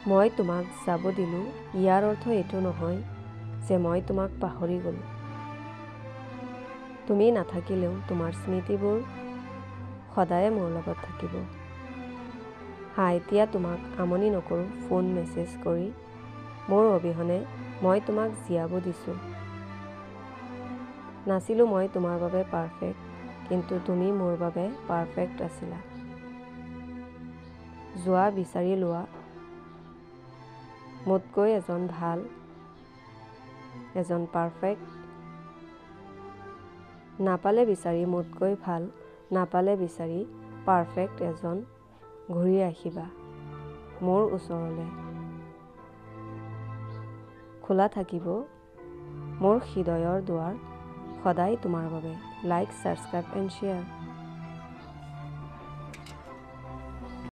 মই তোমাক যাব দিলোঁ ইয়াৰ অৰ্থ এইটো নহয় যে মই তোমাক পাহৰি গ'লোঁ। তুমি নাথাকিলেও তোমাৰ স্মৃতিবোৰ সদায়ে মোৰ লগত থাকিব। এতিয়া তোমাক আমনি নকৰোঁ ফোন মেছেজ কৰি, মোৰ অবিহনে মই তোমাক জীয়াব দিছোঁ। নাছিলোঁ মই তোমাৰ বাবে পাৰফেক্ট, কিন্তু তুমি মোৰ বাবে পাৰফেক্ট আছিলা। যোৱা বিচাৰি লোৱা মোতকৈ এজন ভাল, এজন পাৰফেক্ট। নাপালে বিচাৰি মোতকৈ ভাল, নাপালে বিচাৰি পাৰফেক্ট এজন ঘূৰি আহিবা মোৰ ওচৰলৈ। খোলা থাকিব মোৰ হৃদয়ৰ দুৱাৰ সদায় তোমাৰ বাবে। Like, subscribe and share.